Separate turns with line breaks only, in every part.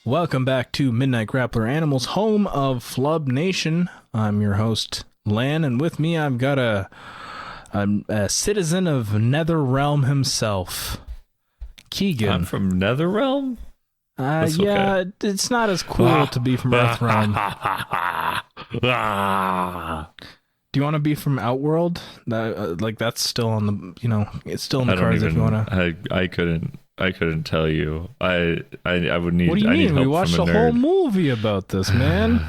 Welcome back to Midnight Grappler Animals, home of Flub Nation. I'm your host, Lan, and with me I've got a citizen of Netherrealm himself, Keegan.
I'm from Netherrealm?
Yeah,
okay.
It's not as cool to be from Earthrealm. Do you want to be from Outworld? That's still on the, it's still in the cards if you want to.
I couldn't tell you. I would need.
What do you mean? We watched a whole movie about this, man.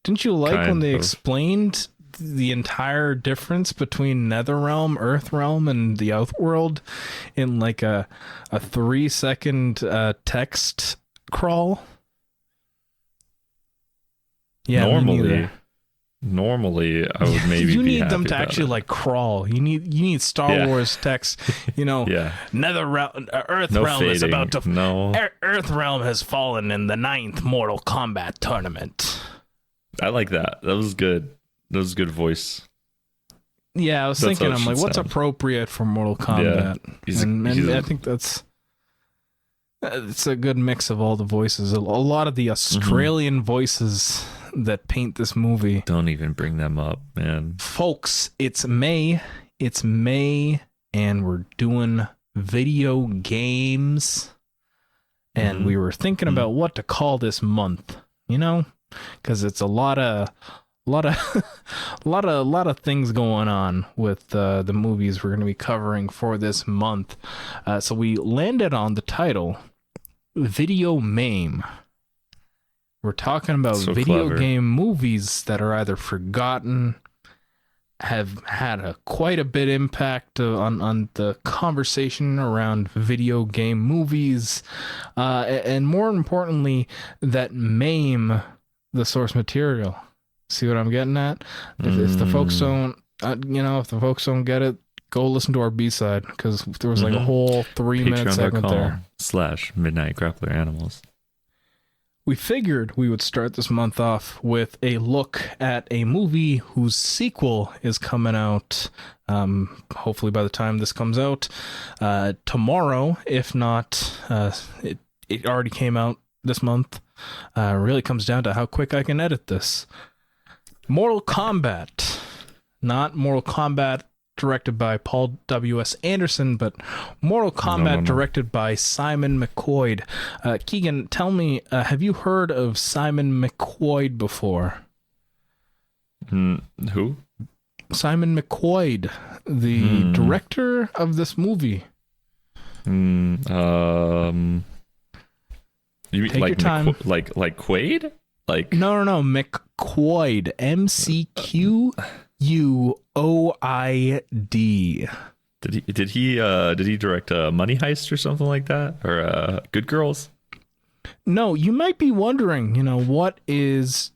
Didn't you like when they explained the entire difference between Netherrealm, Earthrealm, and the Outworld in like a 3-second text crawl? Yeah,
Normally, I would maybe
you
be
need
happy
them to
about
actually
it.
like crawl. You need Star Wars text. Netherrealm, Earthrealm is about to. Earthrealm has fallen in the 9th Mortal Kombat tournament.
I like that. That was good. That was a good voice.
Yeah, I was thinking. I'm like, what's appropriate for Mortal Kombat? Yeah, I think it's a good mix of all the voices. A lot of the Australian voices that paint this movie.
Don't even bring them up, man.
Folks, it's May, and we're doing video games. And we were thinking about what to call this month, because it's a lot of things going on with the movies we're going to be covering for this month. So we landed on the title, Video Maym. We're talking about video game movies that are either forgotten, have had quite a bit impact on the conversation around video game movies, and more importantly, that maim the source material. See what I'm getting at? If the folks don't, if the folks don't get it, go listen to our B-side, because there was like a whole 3-minute segment there.
/Midnight Grappler Animals.
We figured we would start this month off with a look at a movie whose sequel is coming out, hopefully by the time this comes out, tomorrow. If not, it already came out this month. Really comes down to how quick I can edit this. Mortal Kombat. Not Mortal Kombat directed by Paul W.S. Anderson, but Mortal Kombat directed by Simon McQuoid. Keegan, tell me, have you heard of Simon McQuoid before?
Who?
Simon McQuoid, the director of this movie.
You mean
Take
like
your time.
like Quaid? Like
No, McQuoid. McQuoid.
Did he direct Money Heist or something like that, or Good Girls?
No, you might be wondering, what is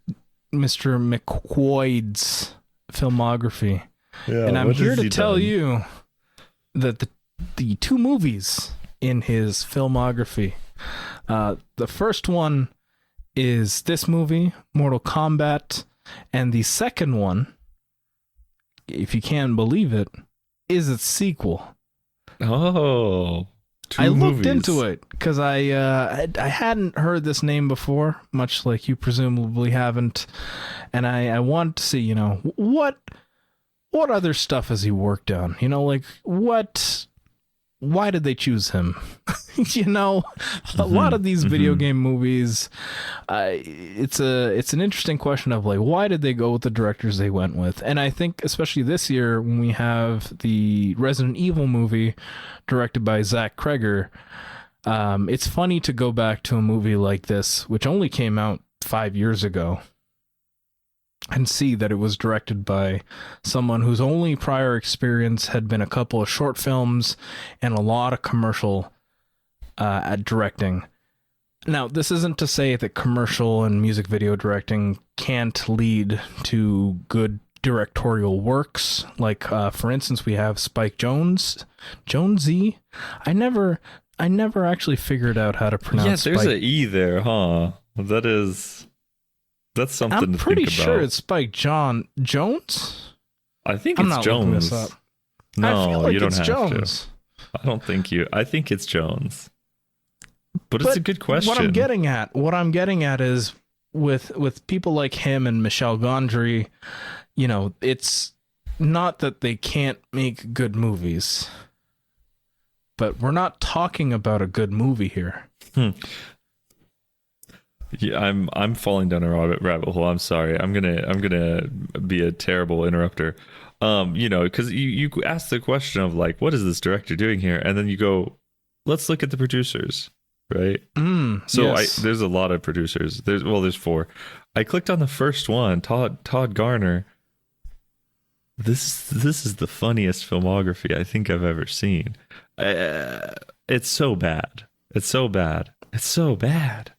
Mr. McQuoid's filmography?
Yeah,
and I'm here to tell you that the 2 movies in his filmography, the first one is this movie, Mortal Kombat, and the second one, if you can believe it, is its sequel.
Oh, 2
I
movies.
looked into it because I hadn't heard this name before, much like you presumably haven't, and I want to see, what other stuff has he worked on? Why did they choose him? A lot of these video game movies, it's an interesting question of like, why did they go with the directors they went with? And I think especially this year when we have the Resident Evil movie directed by Zach Kreger, it's funny to go back to a movie like this, which only came out 5 years ago, and see that it was directed by someone whose only prior experience had been a couple of short films and a lot of commercial at directing. Now, this isn't to say that commercial and music video directing can't lead to good directorial works. Like, for instance, we have Spike Jonze. I never actually figured out how to pronounce.
Yeah, there's
Spike.
an E there, huh? That's something to think about.
I'm pretty sure it's Spike Jones.
I think
I'm
it's
not
Jones.
looking this up.
No,
I feel like
you don't
it's
have
Jones.
to. I think it's Jones. But it's a good question.
What I'm getting at is with people like him and Michel Gondry, you know, it's not that they can't make good movies, but we're not talking about a good movie here.
Yeah, I'm falling down a rabbit hole. I'm sorry. I'm gonna be a terrible interrupter. You know, because you ask the question of like, what is this director doing here? And then you go, let's look at the producers, right? So
yes.
there's a lot of producers. There's 4. I clicked on the first one, Todd Garner. This is the funniest filmography I think I've ever seen. It's so bad. It's so bad. It's so bad.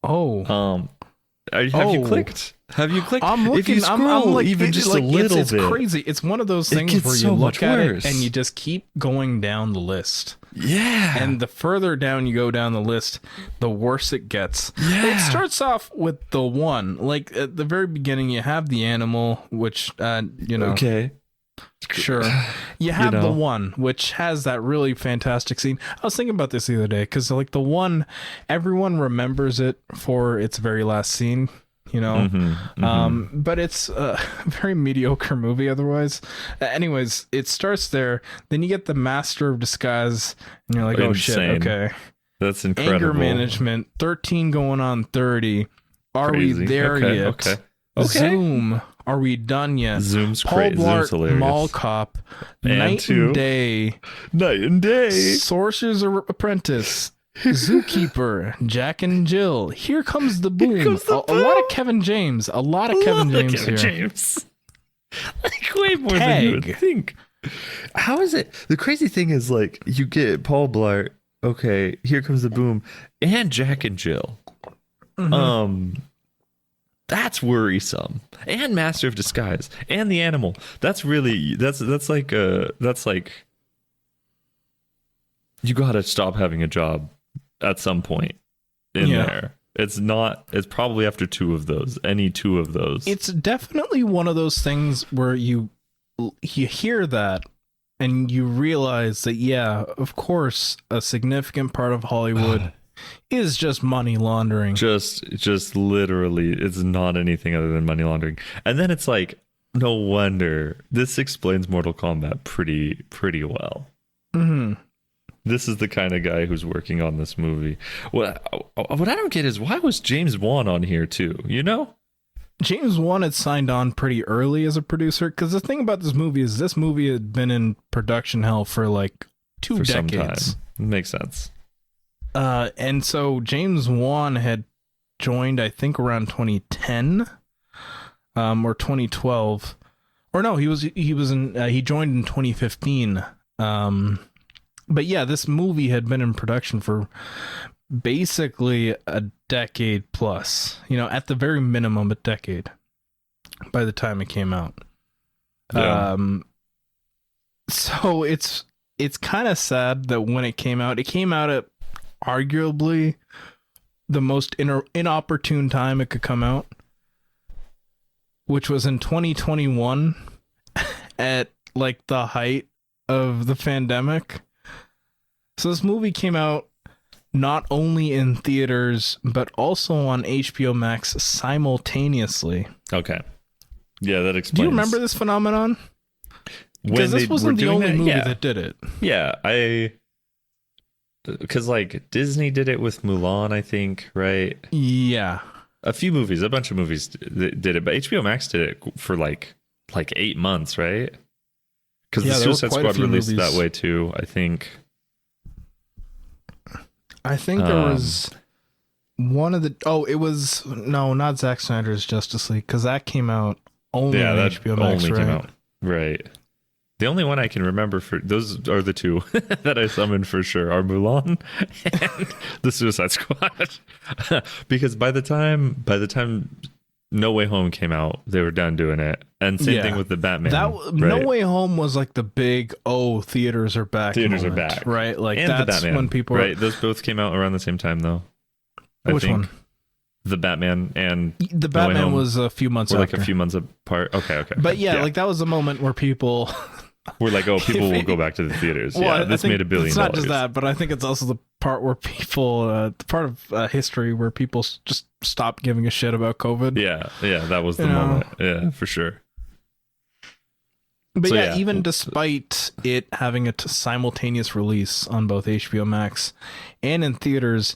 Oh.
Have you clicked? Have you clicked?
I'm looking.
If you scroll
I'm like,
even just a little
it's
bit,
crazy. It's one of those things where you look at it and you just keep going down the list.
Yeah.
And the further down you go down the list, the worse it gets.
Yeah.
It starts off with the one. Like at the very beginning, you have the animal, which you know.
Okay.
Sure. You have the one, which has that really fantastic scene. I was thinking about this the other day because, like, the one, everyone remembers it for its very last scene, you know? But it's a very mediocre movie otherwise. Anyways, it starts there. Then you get the Master of Disguise, and you're like, oh, shit, okay.
That's incredible.
Anger Management, 13 going on 30. Are
Crazy.
we there yet?
Okay.
Zoom. Are we done yet?
Zoom's
Paul
crazy.
Blart,
Zoom's hilarious.
Mall Cop,
And
Night and Day, Sorcerer's Apprentice, Zookeeper, Jack and Jill. Here Comes the Boom. A lot of Kevin James. A lot of Kevin James here.
Like way more than you would think. How is it? The crazy thing is, like, you get Paul Blart. Okay, Here Comes the Boom, and Jack and Jill. That's worrisome. And Master of Disguise and the animal. That's really that's like you gotta stop having a job at some point in there. It's probably after 2 of those. Any 2 of those.
It's definitely one of those things where you hear that and you realize that, yeah, of course, a significant part of Hollywood is just money laundering.
Just literally, it's not anything other than money laundering. And then it's like, no wonder this explains Mortal Kombat pretty well. This is the kind of guy who's working on this movie. What I don't get is, why was James Wan on here too? You know,
James Wan had signed on pretty early as a producer, because the thing about this movie is this movie had been in production hell for like 2 decades.
Some time. Makes sense.
And so James Wan had joined, I think, around 2010, or 2012, or no, he joined in 2015. But yeah, this movie had been in production for basically a decade plus, you know, at the very minimum, a decade by the time it came out.
Yeah.
So it's kind of sad that when it came out at arguably the most inopportune time it could come out, which was in 2021 at like the height of the pandemic. So this movie came out not only in theaters but also on HBO Max simultaneously.
Okay. Yeah, that explains.
Do you remember this phenomenon? Because this wasn't the only movie that did it.
Yeah, because like Disney did it with Mulan, I think, right?
Yeah.
A bunch of movies did it, but HBO Max did it for like 8 months, right? Because the Suicide Squad released movies that way too, I think.
There was one of the... Oh, it was... No, not Zack Snyder's Justice League, because that came out only on HBO Max, right? Came out.
Right. The only one I can remember for... Those are the 2 that I summoned for sure, are Mulan and the Suicide Squad. Because by the time No Way Home came out, they were done doing it. And same thing with the Batman.
Right? No Way Home was like the big, theaters are back.
Theaters are back.
Right? Like,
and
that's
the Batman,
when people...
Right? Those both came out around the same time, though.
Which one?
The Batman and
the Batman was a few months after.
Like a few months apart. Okay.
But yeah, like that was the moment where people
We're like, oh, people will go back to the theaters.
Well,
yeah, this made $1 billion.
It's not just that, but I think it's also the part where people, the part of history where people just stopped giving a shit about COVID.
Yeah, that was the moment. Yeah, for sure.
But so, even despite it having a simultaneous release on both HBO Max and in theaters,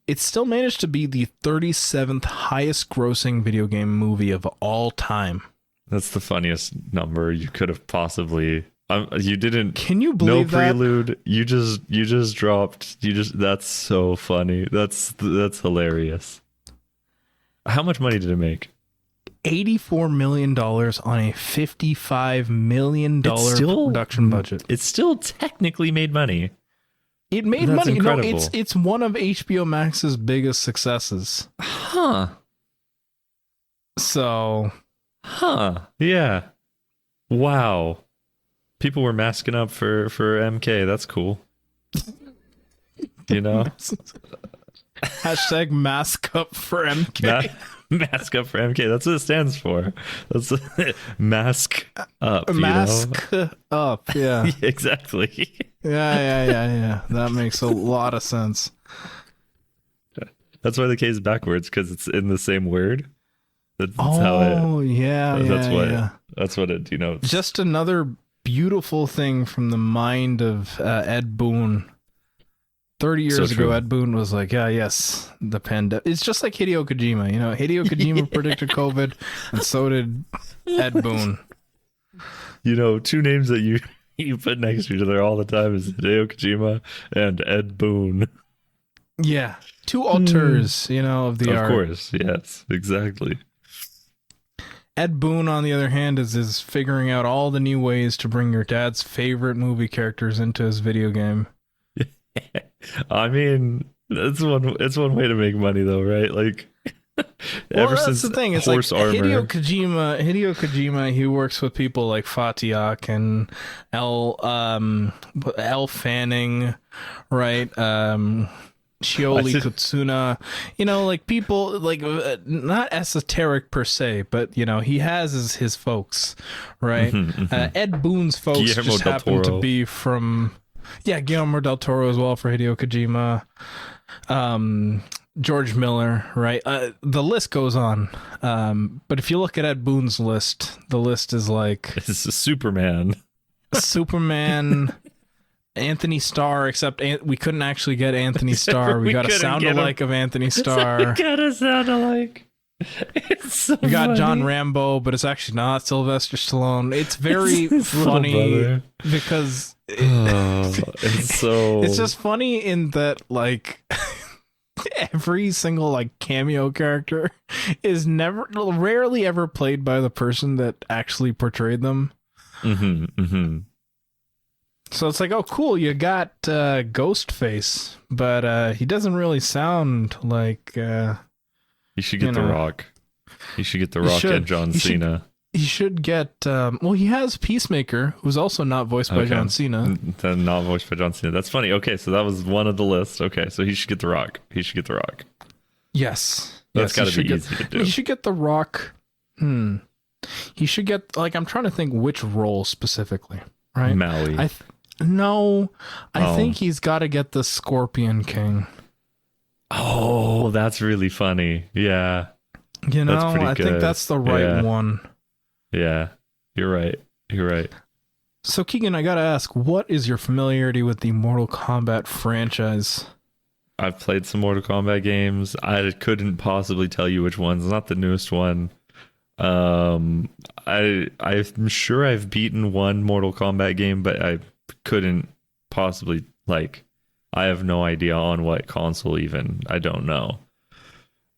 it still managed to be the 37th highest grossing video game movie of all time.
That's the funniest number you could have possibly. You didn't.
Can you believe
no prelude? That? You just dropped. That's so funny. That's hilarious. How much money did it make?
$84 million on a $55 million production budget.
It still technically made money.
It made money.
Incredible.
No, it's one of HBO Max's biggest successes.
Huh.
So.
Huh. Yeah. Wow. People were masking up for MK. That's cool. You know?
Hashtag mask up for MK.
Mask up for MK. That's what it stands for. That's mask up.
Mask up. Yeah.
Exactly.
Yeah. That makes a lot of sense.
That's why the K is backwards, because it's in the same word. That's
how it.
That's what it denotes.
Just another beautiful thing from the mind of Ed Boon. 30 years ago, Ed Boon was like, the pandemic. It's just like Hideo Kojima. You know, Hideo Kojima predicted COVID, and so did Ed Boon.
You know, two names that you put next to each other all the time is Hideo Kojima and Ed Boon.
Yeah, two auteurs, of the art.
Of course, yes, exactly.
Ed Boon, on the other hand, is figuring out all the new ways to bring your dad's favorite movie characters into his video game.
I mean, it's one way to make money, though, right? Like, ever since the thing, it's horse like armor.
Hideo Kojima, he works with people like Fatiak and Elle Fanning, right? Shioli Kutsuna, like people like not esoteric per se, but he has his folks, right? Ed Boon's folks
Guillermo
just happen to be from. Yeah, Guillermo del Toro as well for Hideo Kojima. George Miller, right? The list goes on. But if you look at Ed Boon's list, the list is like...
It's a Superman,
Anthony Starr, except we couldn't actually get Anthony Starr. We got a sound-alike of Anthony Starr.
We got a sound-alike. It's so
we got
funny.
John Rambo, but it's actually not Sylvester Stallone. It's very funny because it's just funny in that like every single like cameo character is rarely ever played by the person that actually portrayed them. So it's like, oh cool, you got Ghostface, but he doesn't really sound like
you should get The Rock. You should get The Rock and John Cena.
He should get... he has Peacemaker, who's also not voiced by John Cena.
Then not voiced by John Cena. That's funny. Okay, so that was one of the list. Okay, so he should get The Rock.
Yes.
That's got to be easy to do.
He should get The Rock. He should get... Like, I'm trying to think which role specifically, right?
Maui.
I think he's got to get the Scorpion King.
Oh, that's really funny. Yeah.
I think that's the right one.
Yeah. You're right.
So, Keegan, I gotta ask, what is your familiarity with the Mortal Kombat franchise?
I've played some Mortal Kombat games. I couldn't possibly tell you which one's not the newest one. I'm sure I've beaten one Mortal Kombat game, but I couldn't possibly I have no idea on what console even. I don't know.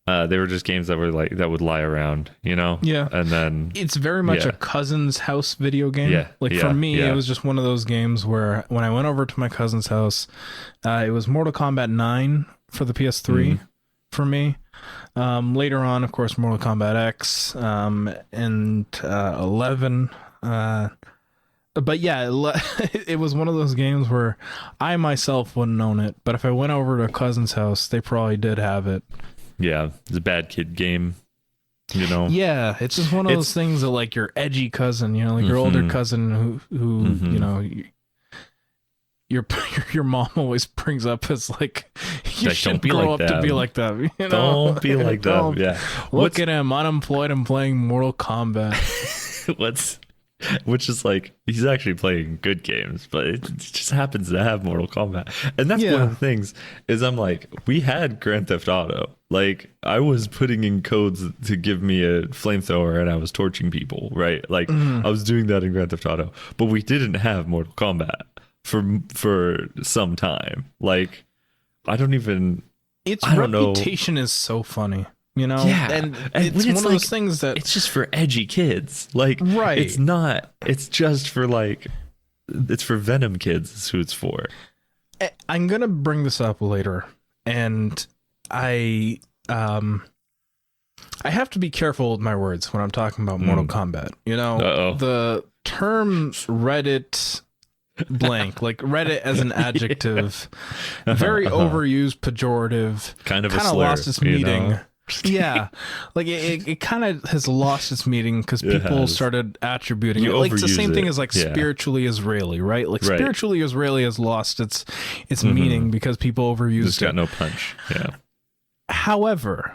They were just games that were that would lie around, Yeah. And then
it's very much a cousin's house video game.
Yeah.
For me, it was just one of those games where when I went over to my cousin's house, it was Mortal Kombat 9 for the PS3 for me. Later on, of course, Mortal Kombat X and 11. But yeah, it was one of those games where I myself wouldn't own it, but if I went over to a cousin's house, they probably did have it.
Yeah, it's a bad kid game. you know?
Yeah, it's just one of those things that like your edgy cousin, you know, like your older cousin who you know, your mom always brings up as like, you
like,
shouldn't
don't be
grow
like
up to
them.
be like that. You know?
Don't be like them. Yeah.
Look at him, unemployed and playing Mortal Kombat.
Which is like, he's actually playing good games, but it just happens to have Mortal Kombat. And that's one of the things is I'm like, we had Grand Theft Auto. Like, I was putting in codes to give me a flamethrower and I was torching people, right? Like, I was doing that in Grand Theft Auto, but we didn't have Mortal Kombat for some time. Like,
Its reputation is so funny. You know, and it's one of those things that
it's just for edgy kids. Like,
right?
It's just for like, it's for Venom kids. Is who it's for.
I'm gonna bring this up later, and I have to be careful with my words when I'm talking about Mortal Kombat. You know, the term Reddit blank, like Reddit as an adjective, very overused, pejorative,
kind of
lost its meaning. Yeah, like it kind of has lost its meaning because people started attributing it. Like it's the same thing as like spiritually Israeli, right? Like spiritually Israeli has lost its meaning because people overused
it's got no punch. Yeah.
However,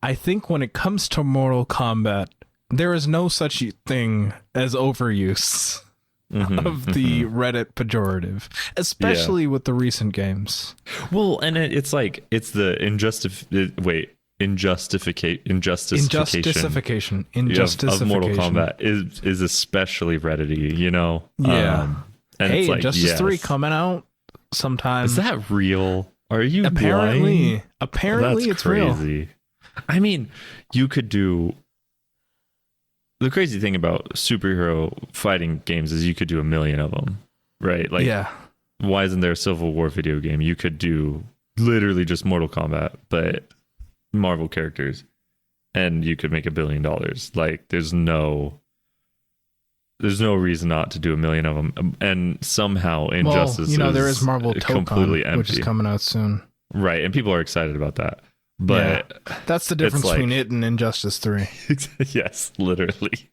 I think when it comes to Mortal Kombat, there is no such thing as overuse of the Reddit pejorative, especially with the recent games.
Well, and it's like, it's the injustification of Mortal Kombat is especially Reddit-y, you know?
Yeah.
And
hey,
it's like,
Injustice 3 coming out sometime.
Is that real? Are you
apparently
lying?
Apparently
That's
it's
crazy.
real.
I mean, you could do... The crazy thing about superhero fighting games is you could do a million of them, right? Like, why isn't there a Civil War video game? You could do literally just Mortal Kombat, but Marvel characters, and you could make $1 billion. Like, there's no reason not to do a million of them. And somehow Injustice,
you know, there is Marvel
completely empty,
which is coming out soon,
right? And people are excited about that. But
that's the difference between it and Injustice 3.
Yes, literally.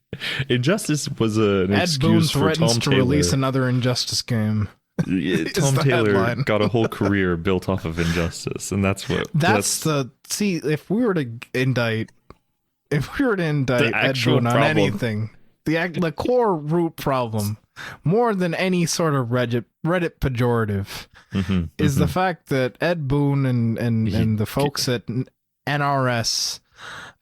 Injustice was an
Ed
excuse
Boon
for
threatens
Tom
to
Taylor.
release another Injustice game.
Tom Taylor got a whole career built off of Injustice, and that's what.
See, if we were to indict Ed Boon on anything, the core root problem, more than any sort of Reddit pejorative, is the fact that Ed Boon and the folks at NRS,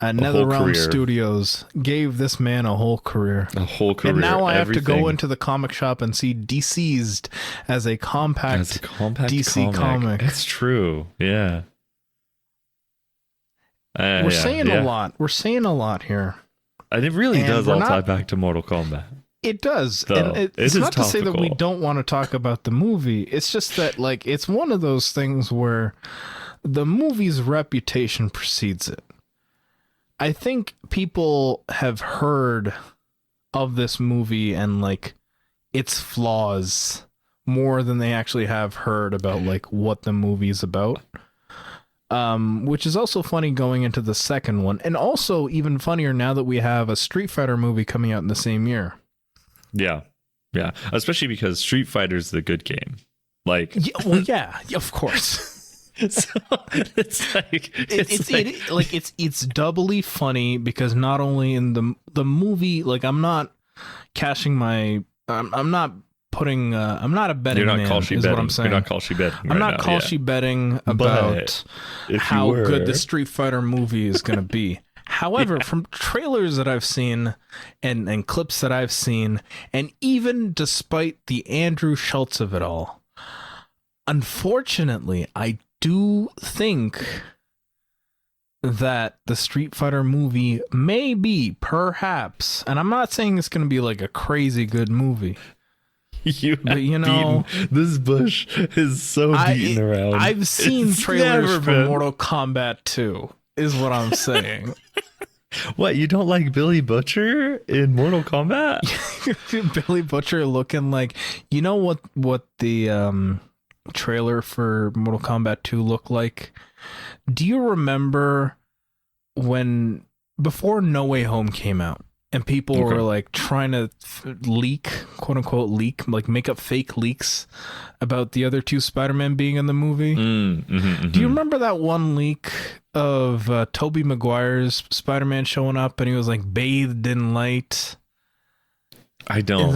NetherRealm Studios, gave this man a whole career. And now I have to go into the comic shop and see Deceased as a compact DC comic.
That's true. Yeah.
We're saying a lot. We're saying a lot here.
And it really does all tie back to Mortal Kombat.
It does. And it's not to say that we don't want to talk about the movie. It's just that, like, it's one of those things where the movie's reputation precedes it. I think people have heard of this movie and, like, its flaws more than they actually have heard about, like, what the movie's about. Which is also funny going into the second one, and also even funnier now that we have a Street Fighter movie coming out in the same year.
Yeah, especially because Street Fighter's the good game. Like,
of course.
So it's like
it's doubly funny because not only in the movie, like, I'm not cashing my I'm not putting I'm not a betting man, is what I'm saying.
You're not call-she betting.
I'm not call-she betting about how good the Street Fighter movie is going to be. However, from trailers that I've seen and clips that I've seen, and even despite the Andrew Schultz of it all, unfortunately, I do think that the Street Fighter movie may be, perhaps, and I'm not saying it's going to be like a crazy good movie.
But you know, this bush is so beaten around.
I've seen trailers for Mortal Kombat 2, is what I'm saying.
What, you don't like Billy Butcher in Mortal Kombat?
Billy Butcher looking like, you know what the trailer for Mortal Kombat 2 looked like? Do you remember when before No Way Home came out, and people were like trying to leak, quote unquote leak, like make up fake leaks about the other two Spider-Man being in the movie. Do you remember that one leak of Tobey Maguire's Spider-Man showing up and he was like bathed in light?
I don't,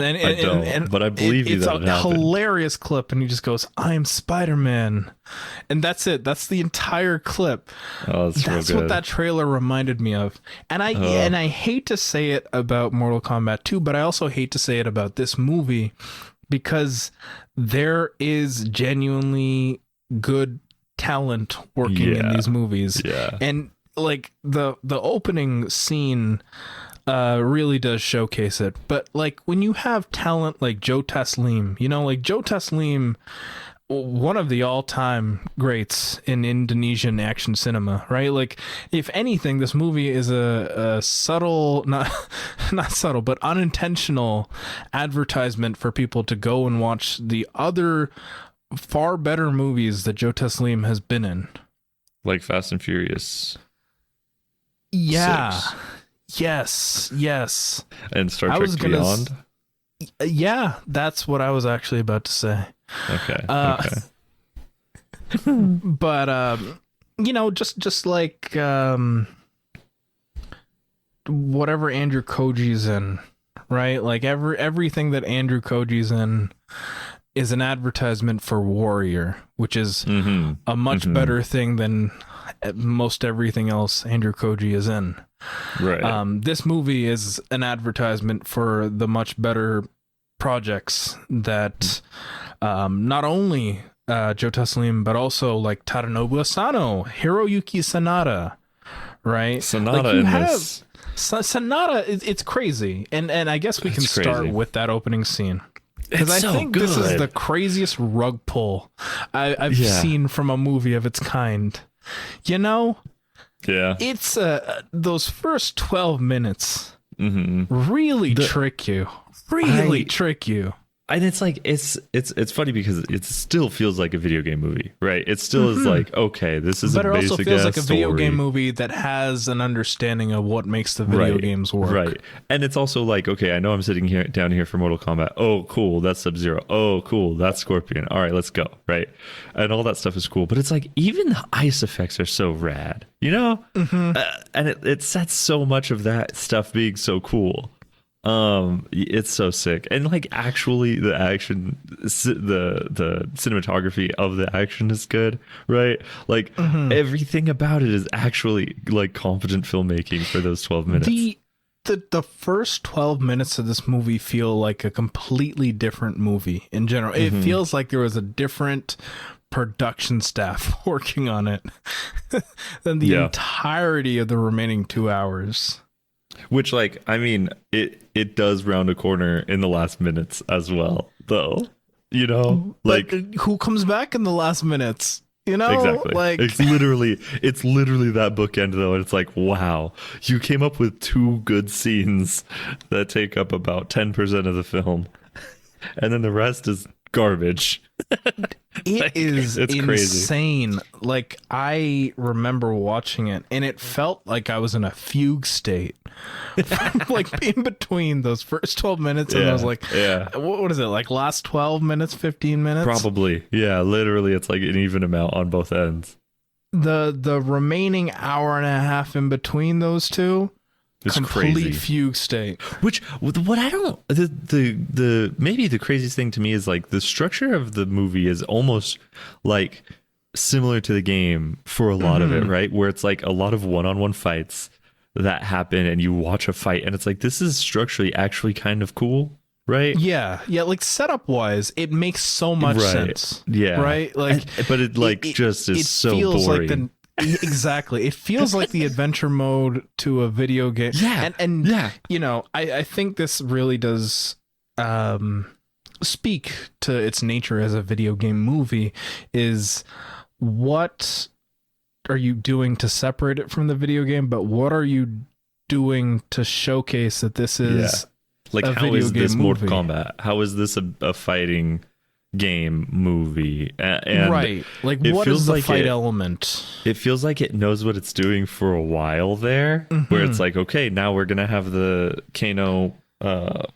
but I believe you that it happened. It's a
hilarious clip, and he just goes, "I'm Spider-Man," and that's it. That's the entire clip.
Oh, that's
what that trailer reminded me of. And I hate to say it about Mortal Kombat 2, but I also hate to say it about this movie, because there is genuinely good talent working in these movies.
Yeah.
And like the opening scene really does showcase it. But like when you have talent like Joe Taslim, you know, like Joe Taslim, one of the all-time greats in Indonesian action cinema, right? Like, if anything, this movie is a subtle, not subtle, but unintentional advertisement for people to go and watch the other far better movies that Joe Taslim has been in.
Like Fast and Furious.
Yeah.
6.
Yes.
And Star Trek Beyond?
Yeah, that's what I was actually about to say.
Okay.
But you know, just like whatever Andrew Koji's in, right? Like everything that Andrew Koji's in is an advertisement for Warrior, which is a much better thing than most everything else Andrew Koji is in.
Right.
This movie is an advertisement for the much better projects that not only Joe Taslim, but also like Tadanobu Asano, Hiroyuki Sanada, right?
Sanada
like
in this.
Sanada, it's crazy. And I guess we can start with that opening scene. Because I think
good.
This is the craziest rug pull I've seen from a movie of its kind. You know?
Yeah.
It's those first 12 minutes really trick you. Trick you.
And it's like it's funny because it still feels like a video game movie, right? It still is like, okay, this is
but
a basic
it also feels like a video
story.
game movie that has an understanding of what makes the video games work.
Right. And it's also like, okay, I know I'm sitting down here for Mortal Kombat. Oh, cool, that's Sub-Zero. Oh, cool, that's Scorpion. All right, let's go. Right. And all that stuff is cool. But it's like, even the ice effects are so rad, you know? And it sets so much of that stuff being so cool. It's so sick. And like, actually the action, the cinematography of the action is good, right? Like everything about it is actually like competent filmmaking for those 12 minutes.
The first 12 minutes of this movie feel like a completely different movie in general. It feels like there was a different production staff working on it than the entirety of the remaining 2 hours.
Which, like, I mean, it does round a corner in the last minutes as well, though. You know, like,
but who comes back in the last minutes? You know,
exactly.
Like
it's literally that bookend, though, and it's like, wow, you came up with 2 good scenes that take up about 10% of the film, and then the rest is garbage.
It's insane. Crazy. Like, I remember watching it and it felt like I was in a fugue state. Like in between those first 12 minutes and I was like, what is it, like last 12 minutes, 15 minutes?
Probably. Yeah, literally it's like an even amount on both ends.
The remaining hour and a half in between those two,
it's
complete
crazy.
Fugue state.
Which, what I don't, the maybe the craziest thing to me is like the structure of the movie is almost like similar to the game for a lot of it, right? Where it's like a lot of one-on-one fights that happen and you watch a fight and it's like, this is structurally actually kind of cool, right?
Yeah, like setup wise, it makes so much sense.
Yeah.
Right? Like,
but it like just is so
feels
boring.
Like exactly. It feels like the adventure mode to a video game.
Yeah.
And you know, I think this really does speak to its nature as a video game movie. Is what are you doing to separate it from the video game, but what are you doing to showcase that this is
like,
a
how
video
is
game
this
movie?
Mortal Kombat? How is this a fighting game movie, and
right. Like,
it
what
feels
is the
like
fight
it,
element?
it feels like it knows what it's doing for a while there, where it's like, okay, now we're gonna have the Kano, I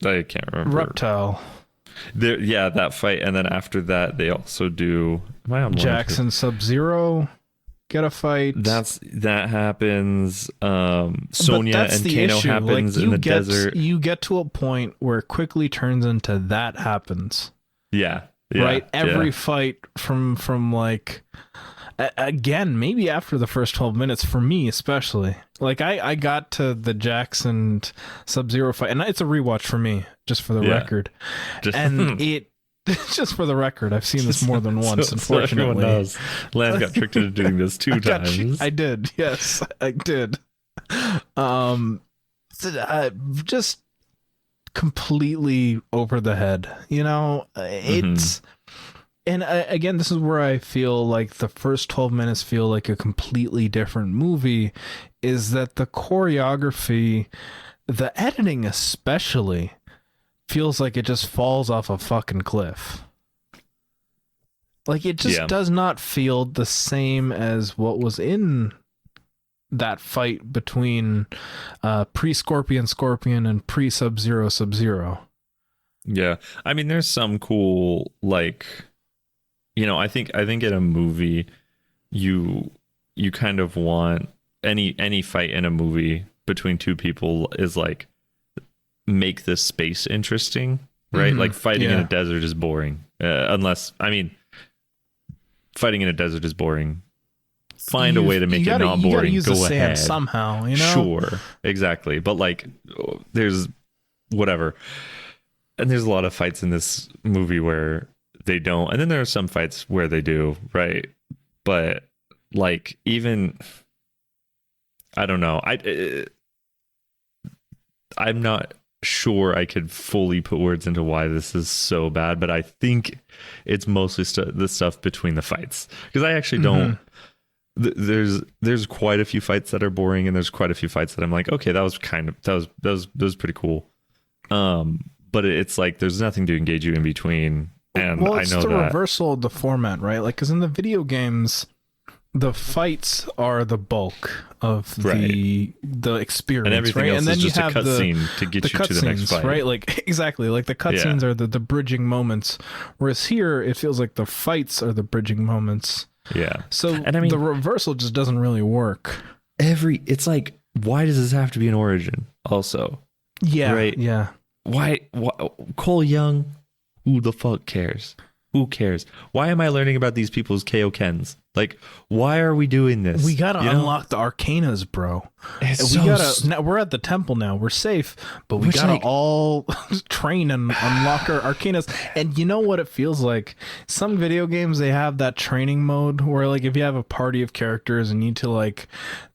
can't remember,
Reptile.
there, yeah, that fight, and then after that they also do, am I on one
Jackson Sub-Zero get a fight.
that happens. Sonya and Kano
issue.
happens in the desert.
You get to a point where it quickly turns into that happens.
Yeah,
right. Every fight from like, again, maybe after the first 12 minutes, for me especially, like I got to the Jackson Sub-Zero fight, and it's a rewatch for me, just for the record. And it just for the record, I've seen this more than once, unfortunately.
So everyone knows. Lan got tricked into doing this 2 times.
I did. Yes, I did. Just completely over the head, it's and again, this is where I feel like the first 12 minutes feel like a completely different movie, is that the choreography, the editing especially, feels like it just falls off a fucking cliff. Like, it just does not feel the same as what was in that fight between pre-Scorpion and pre-Sub-Zero Sub-Zero.
Yeah. I mean, there's some cool, like, I think in a movie you kind of want any fight in a movie between two people is like, make the space interesting, right? Like, fighting in a desert is boring. Fighting in a desert is boring. Find a way to make it not boring.
Use
Go
the sand
ahead
somehow,
Sure, exactly. But like, there's whatever, and there's a lot of fights in this movie where they don't, and then there are some fights where they do, right? But like, even I don't know. I'm not sure I could fully put words into why this is so bad, but I think it's mostly the stuff between the fights, because I actually don't. There's quite a few fights that are boring, and there's quite a few fights that I'm like, okay, that was pretty cool. But it's like there's nothing to engage you in between, and
well,
I know
the
that
reversal of the format, right? Like, because in the video games, the fights are the bulk of the experience,
and everything
right?
else
And then
is just
you
a
have
cutscene to get you to the next fight,
right? Like, exactly, like the cutscenes are the bridging moments, whereas here it feels like the fights are the bridging moments.
Yeah.
So,
and I mean,
the reversal just doesn't really work.
It's like, why does this have to be an origin? Also,
yeah,
right?
Yeah.
Why Cole Young? Who the fuck cares? Who cares? Why am I learning about these people's Kaokens? Like, why are we doing this?
We gotta unlock the arcanas, bro. We're at the temple now. We're safe, but we gotta all train and unlock our arcanas. And you know what it feels like? Some video games, they have that training mode where, like, if you have a party of characters and you need to, like,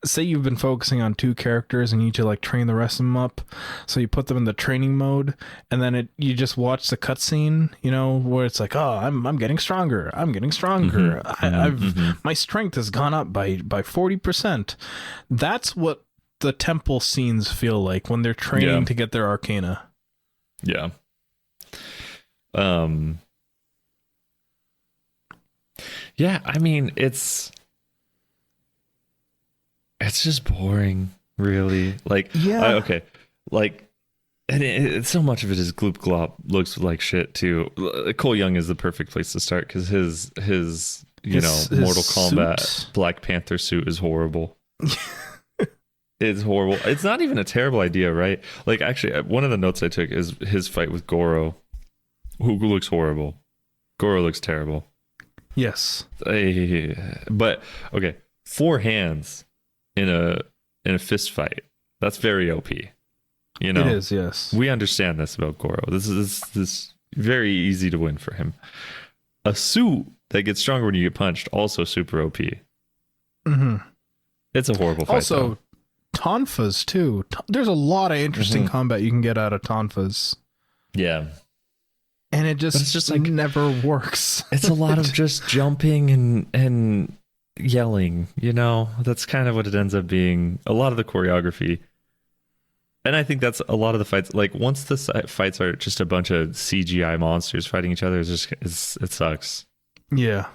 say you've been focusing on 2 characters and you need to, like, train the rest of them up. So you put them in the training mode, and then you just watch the cutscene, where it's like, oh, I'm getting stronger. I'm getting stronger. My strength has gone up by 40%. That's what the temple scenes feel like when they're training to get their arcana.
Yeah. Yeah, I mean, it's just boring, really. Like, okay, like, and so much of it is gloop glop, looks like shit too. Cole Young is the perfect place to start, because his Mortal Kombat
suit?
Black Panther suit is horrible. It's horrible. It's not even a terrible idea, right? Like, actually, one of the notes I took is his fight with Goro, who looks horrible. Goro looks terrible.
Yes.
But okay, 4 hands in a fist fight. That's very OP. It
is, yes.
We understand this about Goro. This is very easy to win for him. A suit that gets stronger when you get punched, also super OP. It's a horrible fight.
Also, tonfas too. There's a lot of interesting combat you can get out of tonfas.
Yeah.
And it's just like, never works.
It's a lot of just jumping and yelling, That's kind of what it ends up being. A lot of the choreography And I think that's a lot of the fights. Like once the fights are just a bunch of CGI monsters fighting each other, it sucks.
Yeah.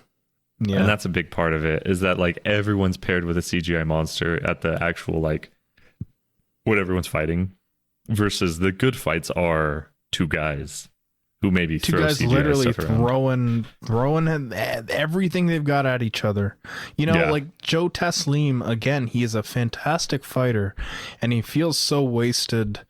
Yeah.
And that's a big part of it, is that like everyone's paired with a CGI monster at the actual like what everyone's fighting, versus the good fights are two guys who maybe
two
throw
guys
CGI
literally
stuff around.
throwing everything they've got at each other. You know, like Joe Taslim, again, he is a fantastic fighter and he feels so wasted.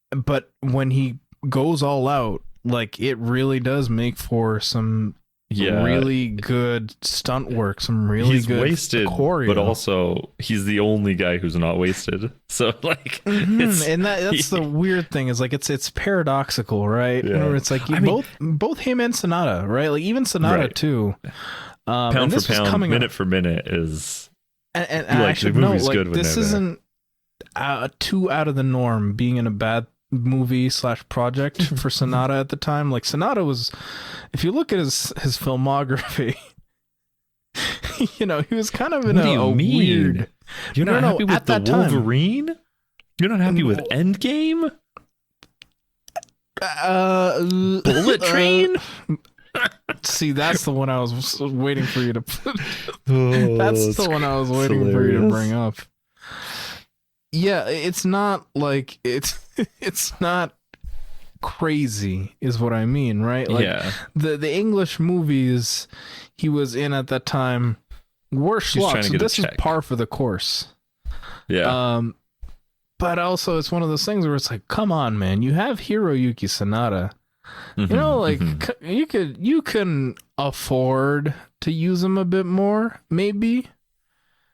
But when he goes all out, like it really does make for some really good stunt work, some really
he's
good
wasted
choreo.
But also he's the only guy who's not wasted, so like
and that's the weird thing, is like it's paradoxical, right? Where it's like both him and Sonata, right? Like even Sonata too,
pound for pound, minute for minute is
and
like,
I should
the
know,
movie's
like
good when
this
they're
isn't too out of the norm being in a bad movie / project for Sonata at the time. Like Sonata was, if you look at his filmography, you know, he was kind of in a weird.
You're not happy with the Wolverine?
Time.
You're not happy with Endgame? Bullet Train?
See, that's the one I was waiting for you to put. That's the one I was waiting for you to bring up. Yeah, it's not like it's not crazy is what I mean, right? Like the English movies he was in at that time were schlock, so this is par for the course. Yeah. But also it's one of those things where it's like, come on, man, you have Hiroyuki Sanada. You know, like you can afford to use him a bit more, maybe.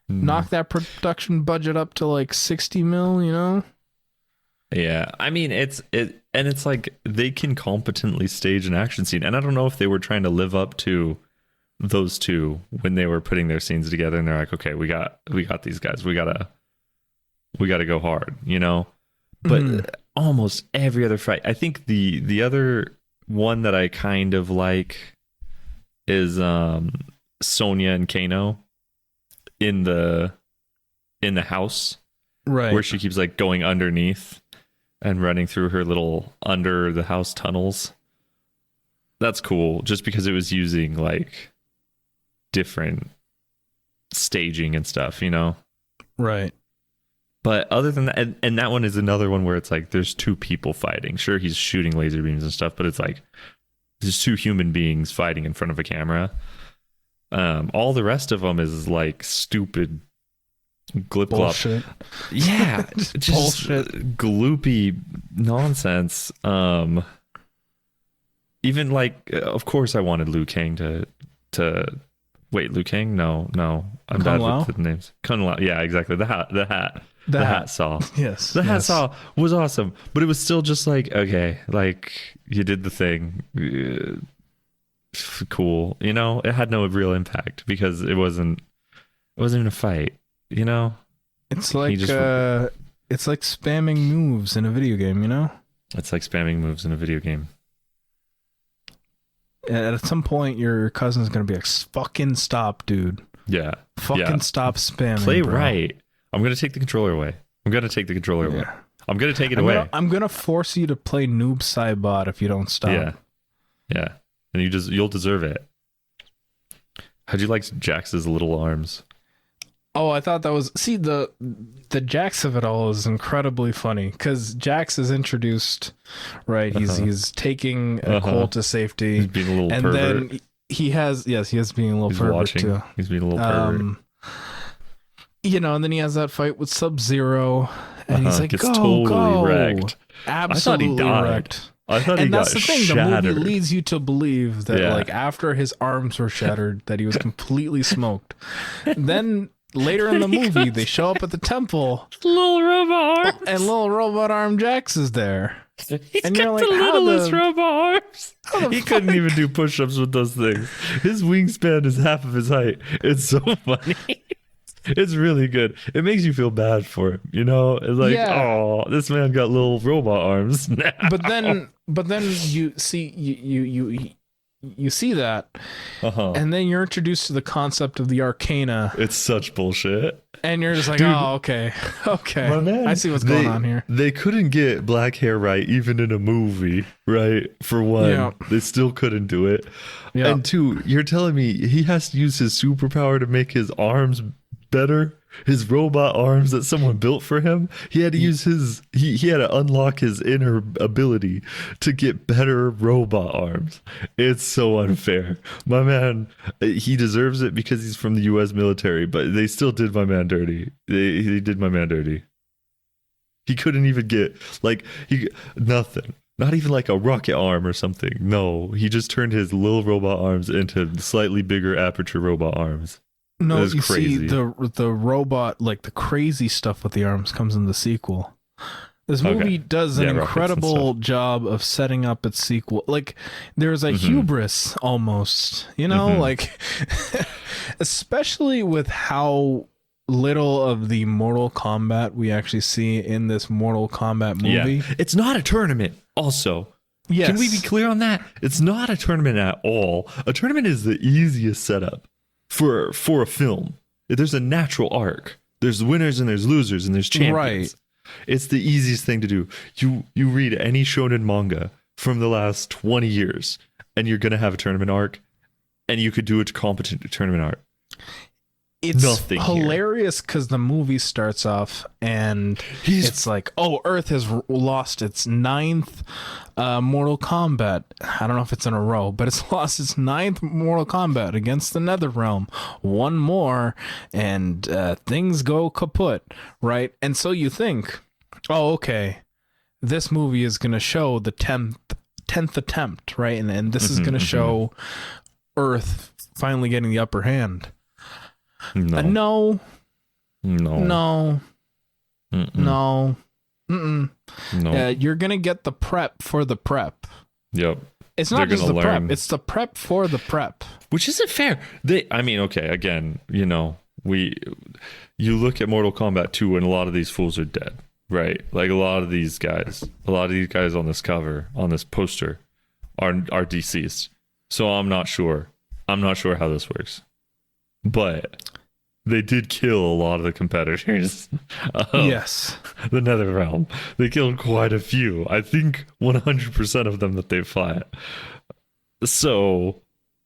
Knock that production budget up to like 60 mil, you know?
Yeah. I mean, it's like they can competently stage an action scene. And I don't know if they were trying to live up to those two when they were putting their scenes together, and they're like, okay, we got these guys. We gotta go hard, you know? But almost every other fight, I think the other one that I kind of like is Sonya and Kano in the house, right, where she keeps like going underneath and running through her little under the house tunnels. That's cool, just because it was using like different staging and stuff, you know? Right. But other than that, and that one is another one where it's like there's two people fighting. Sure, he's shooting laser beams and stuff, but it's like there's two human beings fighting in front of a camera. All the rest of them is like stupid glip glop. Yeah, just bullshit, gloopy nonsense. Even like, of course, I wanted Liu Kang to wait. Liu Kang? No, I'm bad with the names. Kung Lao. Yeah, exactly. The hat saw. Yes, the hat saw was awesome, but it was still just like, okay, like you did the thing. Cool, you know, it had no real impact because it wasn't even a fight, you know. It's like it's like spamming moves in a video game, you know. It's like spamming moves in a video game. And at some point your cousin's gonna be like, fucking stop, dude. Yeah, fucking stop spamming. Play right. I'm gonna take the controller away. I'm gonna take it away. I'm gonna force you to play Noob Saibot if you don't stop. Yeah. And you'll deserve it. How'd you like Jax's little arms? Oh, I thought that was... See, the Jax of it all is incredibly funny, because Jax is introduced, right? He's taking Cole to safety. He's being a little pervert. And then he is being a little pervert too. He's being a little pervert. You know, and then he has that fight with Sub-Zero, and he's like, gets totally wrecked. Absolutely wrecked. I thought and that's the thing. Shattered. The movie leads you to believe that, like, after his arms were shattered, that he was completely smoked. Then later in the movie, they show up at the temple, little robot arms, and little robot arm Jax is there. And you're like, the littlest robot arms. He couldn't even do push-ups with those things. His wingspan is half of his height. It's so funny. It's really good. It makes you feel bad for him, you know? It's like, oh, this man got little robot arms now. But then you see,
you see that,
Uh-huh.
and then you're introduced to the concept of the arcana,
It's such bullshit.
and you're just like,
Dude,
oh, okay,
my man,
I see what's going on here.
They couldn't get black hair right even in a movie, right? For one,
Yeah.
they still couldn't do it.
Yeah.
And two, you're telling me he has to use his superpower to make his arms better? His robot arms that someone built for him? He had to use he had to unlock his inner ability to get better robot arms. It's so unfair. My man, he deserves it because he's from the US military, but they still did my man dirty. They did my man dirty. He couldn't even get nothing. Not even like a rocket arm or something. No, he just turned his little robot arms into slightly bigger aperture robot arms.
No,
That's
you
crazy.
see, the robot, like the crazy stuff with the arms, comes in the sequel. This movie does an
Yeah, rockets and
incredible
stuff.
job of setting up its sequel. Like, there's a hubris almost, you know, like, especially with how little of the Mortal Kombat we actually see in this Mortal Kombat movie.
Yeah. It's not a tournament, also.
Yes.
Can we be clear on that? It's not a tournament at all. A tournament is the easiest setup for a film. There's a natural arc. There's winners and there's losers and there's champions.
Right.
It's the easiest thing to do. You read any shonen manga from the last 20 years and you're going to have a tournament arc, and you could do a competent tournament arc.
It's
Nothing
hilarious because the movie starts off and it's like, oh, Earth has lost its 9th Mortal Kombat. I don't know if it's in a row, but it's lost its 9th Mortal Kombat against the Netherrealm. One more, and things go kaput, right? And so you think, oh, okay, this movie is going to show the 10th attempt, right? And this is going to show Earth finally getting the upper hand.
No.
No.
No.
No.
Mm-mm.
No. Mm-mm.
No.
You're gonna get the prep for the prep.
Yep.
It's not
They're
just the
gonna
prep.
learn.
It's the prep for the prep.
Which isn't fair. Okay, again, you look at Mortal Kombat 2 and a lot of these fools are dead, right? Like a lot of these guys on this cover, on this poster are deceased. So I'm not sure how this works. But they did kill a lot of the competitors of
Yes.
the Netherrealm. They killed quite a few. I think 100% of them that they fought. So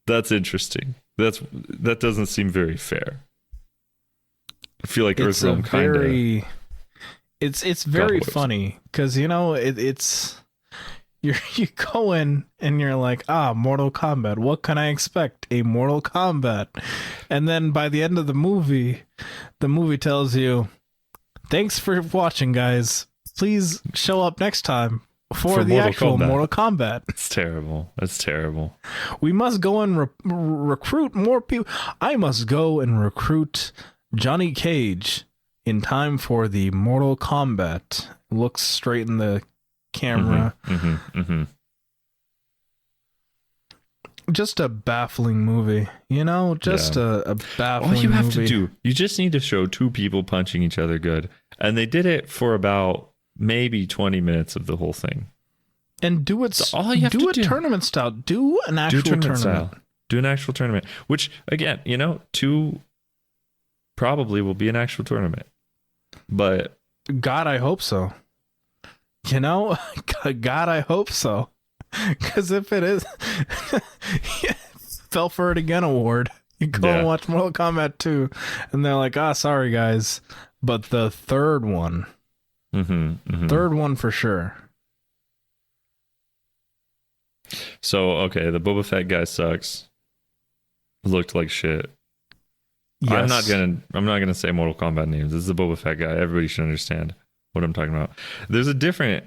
that's interesting. That doesn't seem very fair. I feel like
It's
Earthrealm kind of.
It's very
whipped.
funny because it's you go in and you're like, Mortal Kombat. What can I expect? A Mortal Kombat. And then by the end of the movie tells you, thanks for watching, guys. Please show up next time for the
Mortal
actual
Kombat.
Mortal Kombat.
It's terrible. That's terrible.
We must go and recruit more people. I must go and recruit Johnny Cage in time for the Mortal Kombat. Looks straight in the camera. Just a baffling movie, you know? Just a baffling movie.
All you have to do, you just need to show two people punching each other good. And they did it for about maybe 20 minutes of the whole thing.
And do it,
all you have
do
to
a
do.
Tournament style. Do an actual tournament.
Style. Do an actual tournament. Which, again, 2 probably will be an actual tournament. But
God, I hope so. You know? God, I hope so. Because if it is, fell for it again award. You go and watch Mortal Kombat 2, and they're like, sorry, guys. But the third one, third one for sure.
So, okay, the Boba Fett guy sucks. Looked like shit.
Yes.
I'm not gonna say Mortal Kombat names. This is the Boba Fett guy. Everybody should understand what I'm talking about. There's a different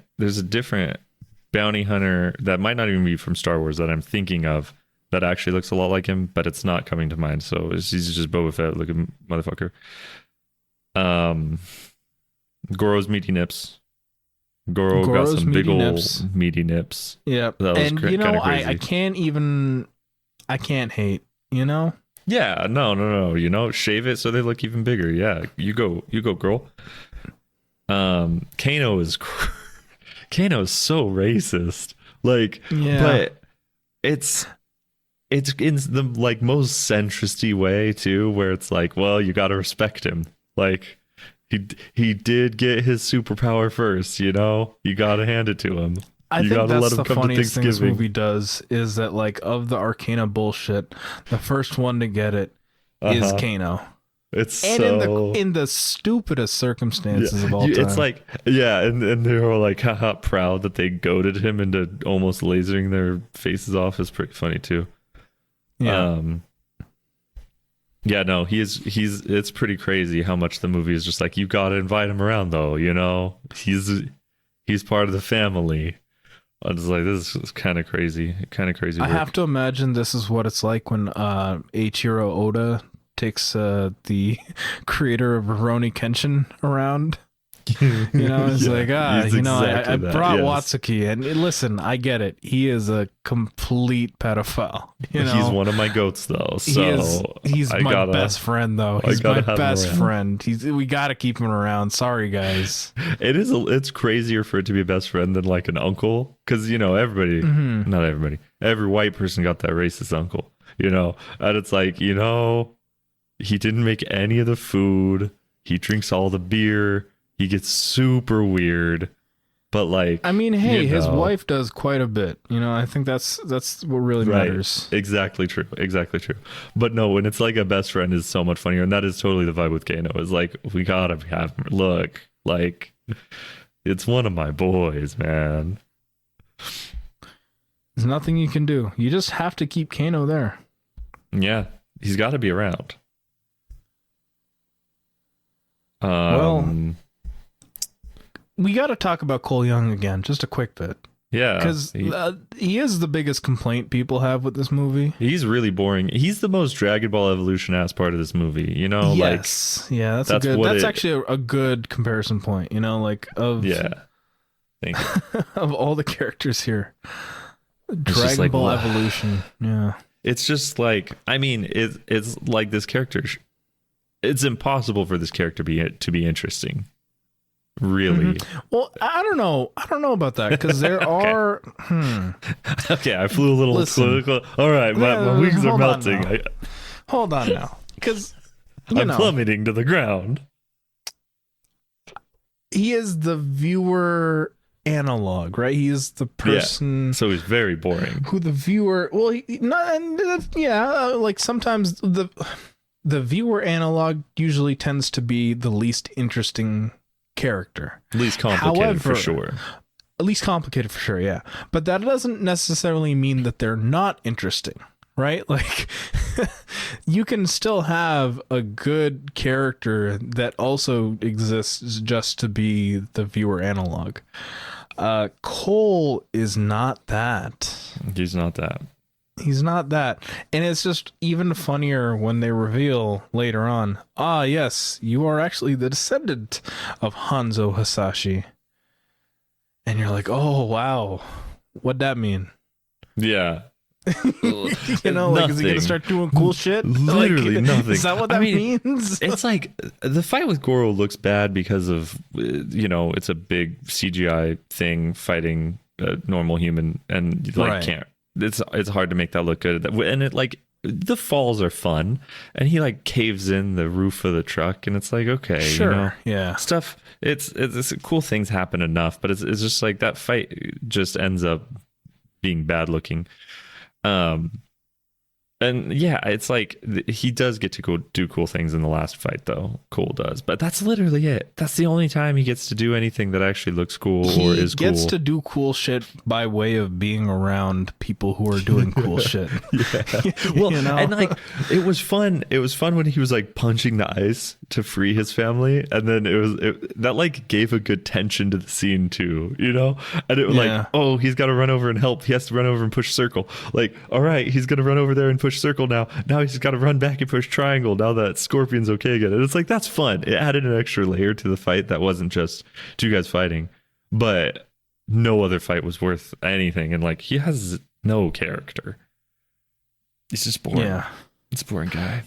bounty hunter that might not even be from Star Wars that I'm thinking of that actually looks a lot like him, but it's not coming to mind. So he's just Boba Fett looking motherfucker. Goro's meaty nips. Goro got some big old meaty nips.
Yep. And you know, I can't hate, you know?
Yeah, no. You know, shave it so they look even bigger. Yeah, you go, girl. Kano is so racist. Like,
yeah.
but it's it's in the like most centristy way too, where it's like, well, you got to respect him. Like he did get his superpower first, you know. You got to hand it to him.
I
You
think
gotta
that's
let him
the
come to
funniest thing this
Thanksgiving.
movie does is that, like, of the Arcana bullshit, the first one to get it is Kano.
It's
And
so
in the stupidest circumstances of all time.
It's like, yeah, and they were like haha proud that they goaded him into almost lasering their faces off. Is pretty funny too.
Yeah.
Yeah, no, he's it's pretty crazy how much the movie is just like, you gotta invite him around though, you know? He's part of the family. I was like, this is kind of crazy. Kind of crazy work.
I have to imagine this is what it's like when Eiichiro Oda takes the creator of Rurouni Kenshin around. You know, it's like, you know, I brought Watsuki, and listen, I get it. He is a complete pedophile. You know,
he's one of my goats, though. So
he's my best friend, though. He's my best friend. We gotta keep him around. Sorry, guys.
It's crazier for it to be a best friend than like an uncle, because you know not everybody, every white person got that racist uncle. You know, and it's like, you know, he didn't make any of the food. He drinks all the beer. He gets super weird, but like,
I mean, hey, his wife does quite a bit. You know, I think that's what really matters.
Exactly true. But no, when it's like a best friend is so much funnier, and that is totally the vibe with Kano. Is like, we gotta have him. Look, like, it's one of my boys, man.
There's nothing you can do. You just have to keep Kano there.
Yeah, he's got to be around.
Well, we got to talk about Cole Young again, just a quick bit.
Yeah.
Because he is the biggest complaint people have with this movie.
He's really boring. He's the most Dragon Ball Evolution ass part of this movie, you know?
Yes. Like, yeah, that's actually a good comparison point, you know, like of...
Yeah. Thank you.
Of all the characters here. Dragon Ball Evolution. Yeah.
It's just like, I mean, it's like this character... It's impossible for this character to be interesting. Really?
Well, I don't know about that, because there are.
Okay, I flew a little. All right, my wings are melting.
Hold on now, because
I'm plummeting to the ground.
He is the viewer analog, right? He is the person.
So he's very boring.
Who the viewer? Well, like sometimes the viewer analog usually tends to be the least interesting character.
Least complicated, for sure.
Least complicated for sure, yeah. But that doesn't necessarily mean that they're not interesting, right? Like, you can still have a good character that also exists just to be the viewer analog. Cole is not that.
He's not that.
He's not that. And it's just even funnier when they reveal later on, yes, you are actually the descendant of Hanzo Hasashi. And you're like, oh, wow. What'd that mean?
Yeah.
You know, like, is he going to start doing cool shit?
Literally
like,
nothing.
Is that what that means?
It's like the fight with Goro looks bad because of, you know, it's a big CGI thing fighting a normal human, and like can't. It's hard to make that look good. And it, like, the falls are fun, and he like caves in the roof of the truck, and it's like, okay,
sure,
you know,
yeah,
stuff. It's cool things happen enough, but it's just like that fight just ends up being bad looking. And yeah, it's like he does get to go do cool things in the last fight, though. Cole does, but that's literally it. That's the only time he gets to do anything that actually looks cool or is cool. He gets
to do cool shit by way of being around people who are doing cool shit.
Yeah. Well, you know? And like, it was fun. It was fun when he was like punching the ice to free his family, and then that like gave a good tension to the scene too, you know. And it was like, oh, he's got to run over and help. He has to run over and push circle. Like, all right, he's gonna run over there and push circle now he's got to run back and push triangle now that Scorpion's okay again. And it's like, that's fun. It added an extra layer to the fight that wasn't just two guys fighting, but no other fight was worth anything. And like, he has no character. He's just boring. Yeah, it's a boring guy.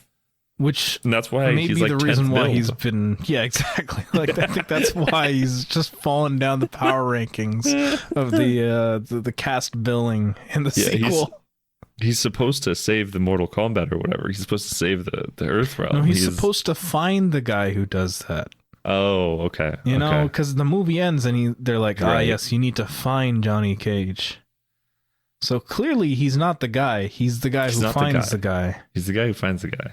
And
that's why
maybe
he's like
the reason why he's been exactly. Like, I think that's why he's just fallen down the power rankings of the cast billing in the sequel.
He's supposed to save the Mortal Kombat or whatever. He's supposed to save the Earth realm.
No, he's supposed to find the guy who does that.
Oh, okay.
You know, because the movie ends and they're like, yes, you need to find Johnny Cage. So clearly he's not the guy. He's the guy who finds the guy.
He's the guy who finds the guy.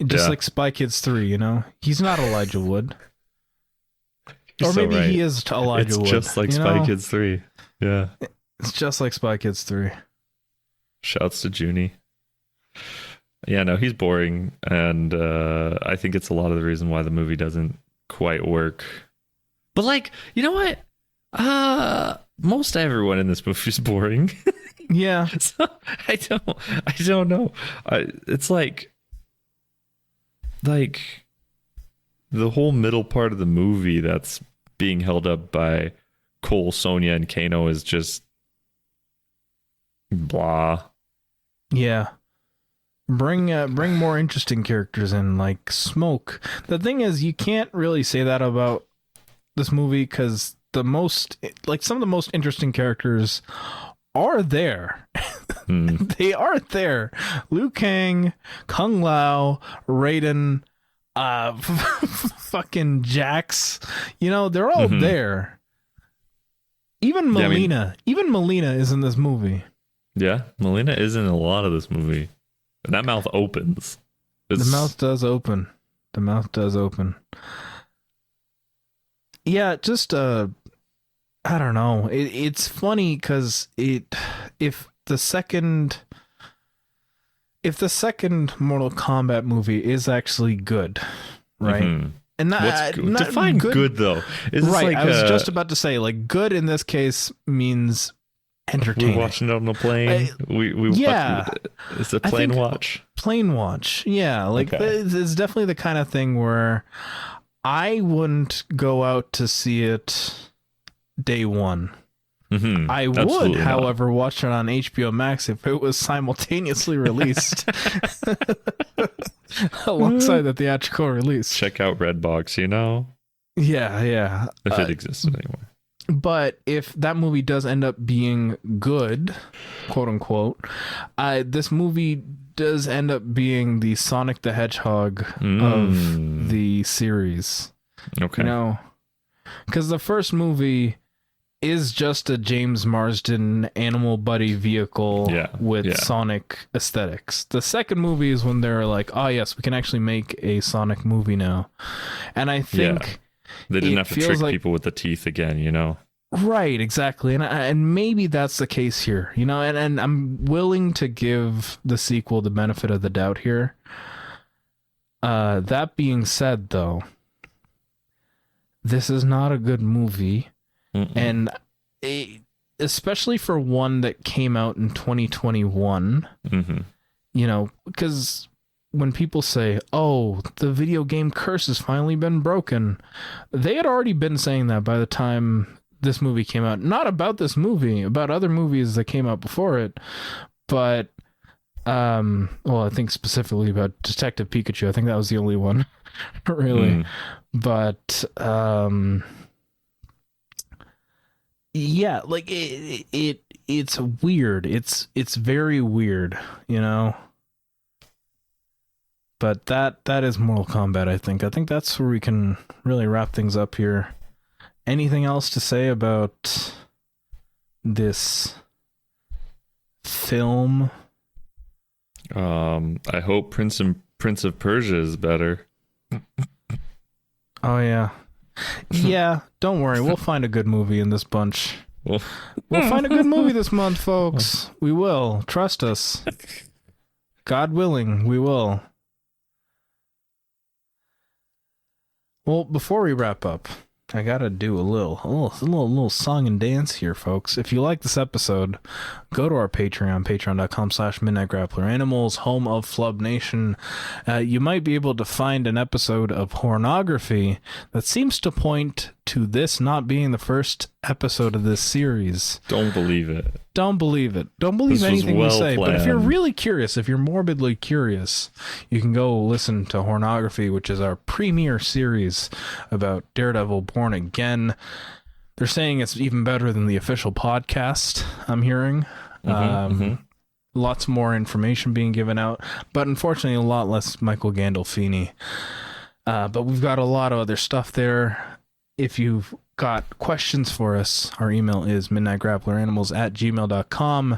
Just like Spy Kids 3, you know? He's not Elijah Wood.
You're
or maybe he is Elijah Wood.
It's just like Spy Kids 3. Yeah.
It's just like Spy Kids 3.
Shouts to Junie. Yeah, no, he's boring. And I think it's a lot of the reason why the movie doesn't quite work. But like, you know what? Most everyone in this movie is boring.
Yeah.
So I don't know. It's like the whole middle part of the movie that's being held up by Cole, Sonya, and Kano is just blah.
Yeah. Bring more interesting characters in, like Smoke. The thing is, you can't really say that about this movie because some of the most interesting characters are there. They are there. Liu Kang, Kung Lao, Raiden, fucking Jax. You know, they're all there. Even Melina. Even Melina is in this movie.
Yeah, Melina is in a lot of this movie. And that mouth opens.
The mouth does open. The mouth does open. Yeah, just I don't know. It's funny because if the second Mortal Kombat movie is actually good, right?
Mm-hmm.
And
what's good? Define good though. Is
right.
Like
I was just about to say, like, good in this case means entertaining.
We're watching it on a plane. It's a plane watch.
Plane watch. Yeah. Like it's definitely the kind of thing where I wouldn't go out to see it day one.
Mm-hmm.
I would, however, watch it on HBO Max if it was simultaneously released alongside the theatrical release.
Check out Redbox, you know?
Yeah.
If it existed anymore.
But if that movie does end up being good, quote unquote, this movie does end up being the Sonic the Hedgehog of the series.
Okay.
You know, because the first movie is just a James Marsden animal buddy vehicle with Sonic aesthetics. The second movie is when they're like, oh yes, we can actually make a Sonic movie now. And I think
they didn't have to trick people with the teeth again, you know?
Right, exactly. And maybe that's the case here, you know, and I'm willing to give the sequel the benefit of the doubt here. That being said, though, this is not a good movie. And especially for one that came out in 2021, you know, because when people say, oh, the video game curse has finally been broken, they had already been saying that by the time this movie came out. Not about this movie, about other movies that came out before it. But, well, I think specifically about Detective Pikachu. I think that was the only one, really. But, yeah, like it's weird. It's very weird, you know. But that is Mortal Kombat, I think. I think that's where we can really wrap things up here. Anything else to say about this film?
I hope Prince of Persia is better.
Oh yeah. Yeah, don't worry. We'll find a good movie in this bunch. We'll find a good movie this month, folks. We will. Trust us. God willing, we will. Well, before we wrap up, I gotta do a little song and dance here, folks. If you like this episode, go to our Patreon, patreon.com/MidnightGrapplerAnimals, home of Flub Nation. You might be able to find an episode of Pornography that seems to point to this not being the first episode of this series.
Don't believe it.
Don't believe it. Don't believe anything we say. But if you're really curious, if you're morbidly curious, you can go listen to Pornography, which is our premiere series about Daredevil Born Again. They're saying it's even better than the official podcast, I'm hearing. lots more information being given out, but unfortunately a lot less Michael Gandolfini. But we've got a lot of other stuff there. If you've got questions for us, our email is midnightgrappleranimals@gmail.com.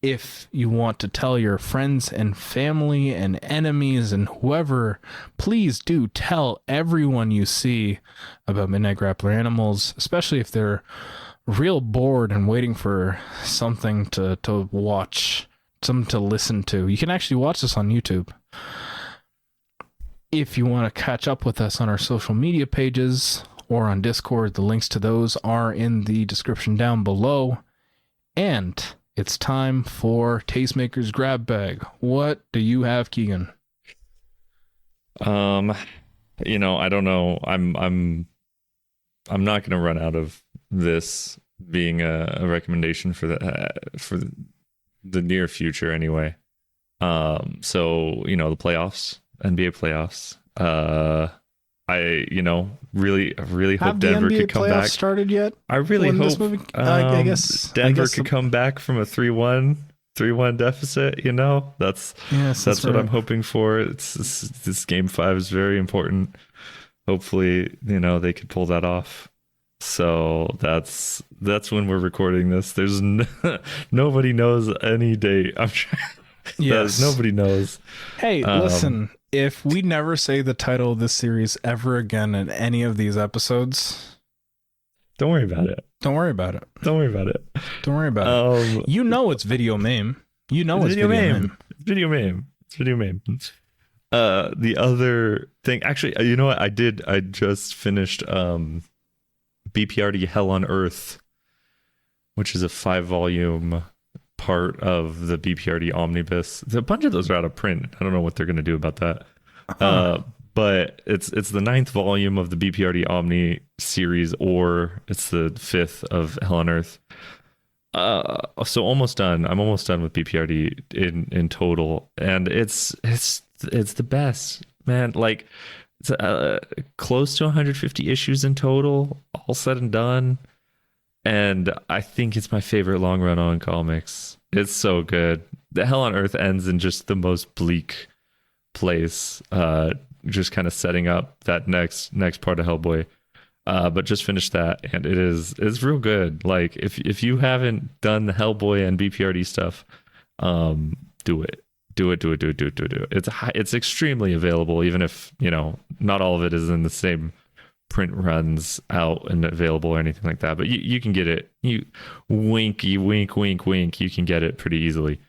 If you want to tell your friends and family and enemies and whoever, please do tell everyone you see about Midnight Grappler Animals, especially if they're real bored and waiting for something to watch, something to listen to. You can actually watch this on YouTube. If you want to catch up with us on our social media pages or on Discord, the links to those are in the description down below. And it's time for Tastemaker's Grab Bag. What do you have, Keegan?
I don't know. I'm not going to run out of this being a recommendation for the near future anyway. So the playoffs, NBA playoffs. I really hope Denver could come back.
Started yet?
I really hope.
I guess
Denver could come back from a 3-1 deficit. That's what I'm hoping for. This game 5 is very important. Hopefully, they could pull that off. So that's when we're recording this. There's nobody knows any date. I'm sure. Yes, nobody knows.
Hey, listen. If we never say the title of this series ever again in any of these episodes,
don't worry about it.
Don't worry about it.
Don't worry about it.
Don't worry about it. It's Video Maym. It's Video Maym.
It's Video Maym. It's Video Maym. The other thing, actually, you know what? I just finished BPRD Hell on Earth, which is a 5-volume part of the BPRD omnibus. A bunch of those are out of print. I don't know what they're going to do about that. But it's the 9th volume of the BPRD Omni series, or it's the 5th of Hell on Earth. So almost done. I'm almost done with BPRD in total, and it's the best, man. Like it's close to 150 issues in total, all said and done. And I think it's my favorite long run on comics. It's so good. The Hell on Earth ends in just the most bleak place, just kind of setting up that next part of Hellboy. But just finished that, and it's real good. Like if you haven't done the Hellboy and BPRD stuff, do it. Do it. It's extremely available, even if not all of it is in the same print runs out and available or anything like that, but you can get it. You wink, wink, you can get it pretty easily,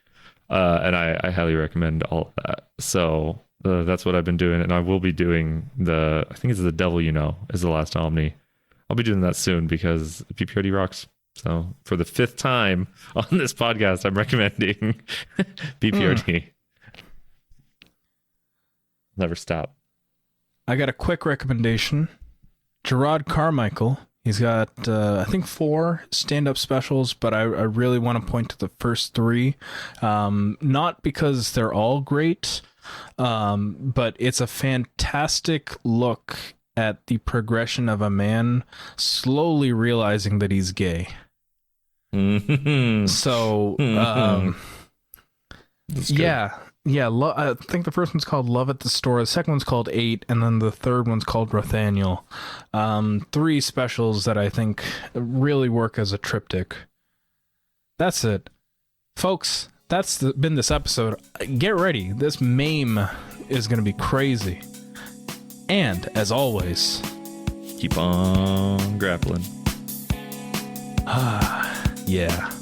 and I highly recommend all of that. So that's what I've been doing, and I will be doing I think it's The Devil is the last Omni. I'll be doing that soon because PPRD rocks. So for the 5th time on this podcast, I'm recommending PPRD. Never stop.
I got a quick recommendation. Gerard Carmichael. He's got, I think, 4 stand-up specials, but I really want to point to the first 3. Not because they're all great, but it's a fantastic look at the progression of a man slowly realizing that he's gay. So, yeah. I think the first one's called Love at the Store, the second one's called 8, and then the third one's called Rothaniel. 3 specials that I think really work as a triptych. That's it. Folks, that's been this episode. Get ready. This Maym is going to be crazy. And, as always,
keep on grappling.
Yeah.